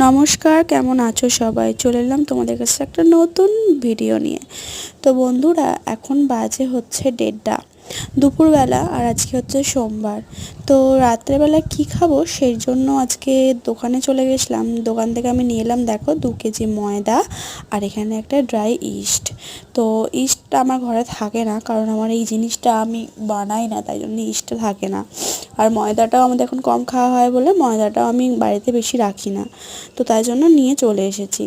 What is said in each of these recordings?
নমস্কার, কেমন আছো সবাই? চলে এলাম তোমাদের কাছে একটা নতুন ভিডিও নিয়ে। তো বন্ধুরা, এখন বাজে হচ্ছে 1:30 দুপুরবেলা, আর আজকে হচ্ছে সোমবার। তো রাত্রেবেলা কি খাবো সেই জন্য আজকে দোকানে চলে গেছিলাম। দোকান থেকে আমি নিয়ে এলাম, দেখো, 2 কেজি ময়দা আর এখানে একটা ড্রাই ইস্ট। তো ইস্টটা আমার ঘরে থাকে না, কারণ আমার এই জিনিসটা আমি বানাই না, তাই জন্য ইস্টটা থাকে না। আর ময়দাটাও আমাদের এখন কম খাওয়া হয় বলে ময়দাটাও আমি বাড়িতে বেশি রাখি না, তো তাই জন্য নিয়ে চলে এসেছি।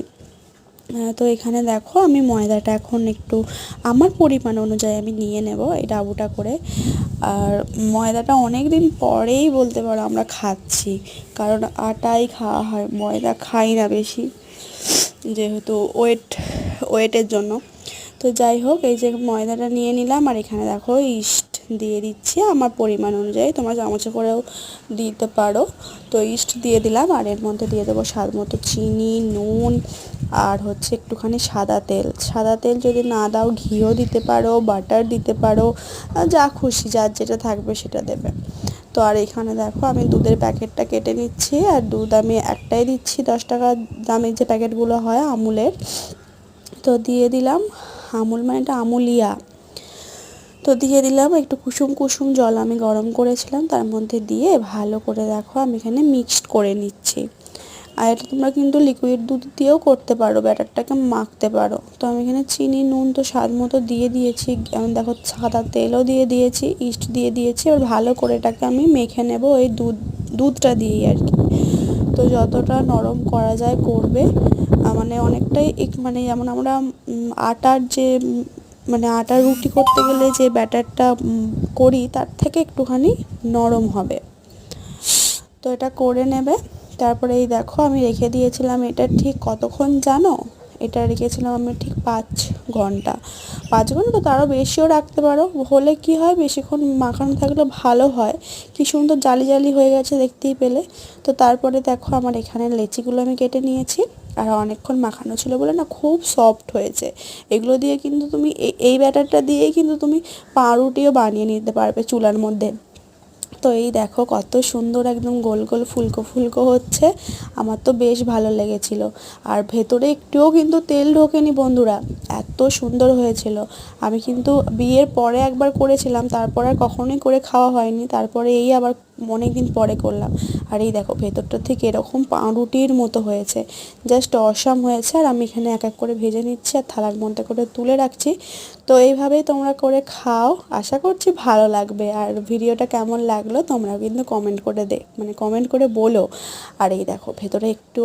তো এখানে দেখো, আমি ময়দাটা এখন একটু আমার পরিমাণ অনুযায়ী আমি নিয়ে নেব এই ডাবুটা করে। আর ময়দাটা অনেক দিন পরেই বলতে পারো আমরা খাচ্ছি, কারণ আটাই খাওয়া হয়, ময়দা খাই না বেশি, যেহেতু ওয়েটের জন্য। তো যাই হোক, এই যে ময়দাটা নিয়ে নিলাম, আর এখানে দেখো ইস্ট দিয়ে দিচ্ছি আমার পরিমাণ অনুযায়ী, তোমরা চামচে করেও দিতে পারো। তো ইস্ট দিয়ে দিলাম, আর এর মধ্যে দিয়ে দেবো স্বাদ মতো চিনি, নুন, আর হচ্ছে একটুখানি সাদা তেল। সাদা তেল যদি না দাও ঘিও দিতে পারো, বাটার দিতে পারো, যা খুশি, যার যেটা থাকবে সেটা দেবে। তো আর এখানে দেখো, আমি দুধের প্যাকেটটা কেটে নিচ্ছি, আর দুধ আমি একটাই দিচ্ছি, 10 টাকা দামের যে প্যাকেটগুলো হয় আমুলের। তো দিয়ে দিলাম, আমুল মানে এটা আমুলিয়া। তো দিয়ে দিলাম একটু কুসুম কুসুম জল আমি গরম করেছিলাম, তার মধ্যে দিয়ে ভালো করে দেখো আমি এখানে মিক্সড করে নিচ্ছি। আর এটা তোমরা কিন্তু লিকুইড দুধ দিয়েও করতে পারো, ব্যাটারটাকে মাখতে পারো। তো আমি এখানে চিনি, নুন তো স্বাদ মতো দিয়ে দিয়েছি, আমি দেখো সাদা তেলও দিয়ে দিয়েছি, ইস্ট দিয়ে দিয়েছি। এবার ভালো করে এটাকে আমি মেখে নেব ওই দুধটা দিয়েই আর কি। তো যতটা নরম করা যায় করবে, মানে অনেকটাই মানে যেমন আমরা আটার যে মানে আটার রুটি করতে গেলে যে ব্যাটারটা করি, তার থেকে একটুখানি নরম হবে। তো এটা করে নেবে। তারপরে এই দেখো, আমি রেখে দিয়েছিলাম এটা ঠিক কতক্ষণ জানো? এটা রেখেছিলাম আমি ঠিক 5 ঘন্টা। 5 ঘন্টা তো তারও বেশিও রাখতে পারো, হলে কি হয় বেশিক্ষণ মাখানো থাকলে ভালো হয়। কি সুন্দর জালি জালি হয়ে গেছে দেখতেই পেলে। তো তারপরে দেখো, আমার এখানে লেচিগুলো আমি কেটে নিয়েছি, আর অনেকক্ষণ মাখানো ছিল বলে না খুব সফট হয়েছে। এগুলো দিয়ে কিন্তু তুমি এই ব্যাটারটা দিয়েই কিন্তু তুমি পাউরুটিও বানিয়ে নিতে পারবে চুলার মধ্যে। তো এই দেখো কত সুন্দর একদম গোল গোল ফুলকো ফুলকো হচ্ছে, আমার তো বেশ ভালো লেগেছিল। আর ভেতরে একটুও কিন্তু তেল ঢোকেনি বন্ধুরা, এত সুন্দর হয়েছিল। আমি কিন্তু বিয়ের পরে একবার করেছিলাম, তারপর আর কখনোই করে খাওয়া হয়নি, তারপরে এই আবার অনেক দিন পরে করলাম। আর এই দেখো ভেতরটা ঠিক এরকম পাউরুটির মতো হয়েছে, জাস্ট অসাম হয়েছে। আর আমি এখানে এক এক করে ভেজে নিচ্ছি আর থালার মধ্যে করে তুলে রাখছি। তো এইভাবেই তোমরা করে খাও, আশা করছি ভালো লাগবে। আর ভিডিওটা কেমন লাগলো তোমরা কিন্তু কমেন্ট করে কমেন্ট করে বলো। আর এই দেখো ভেতরে একটু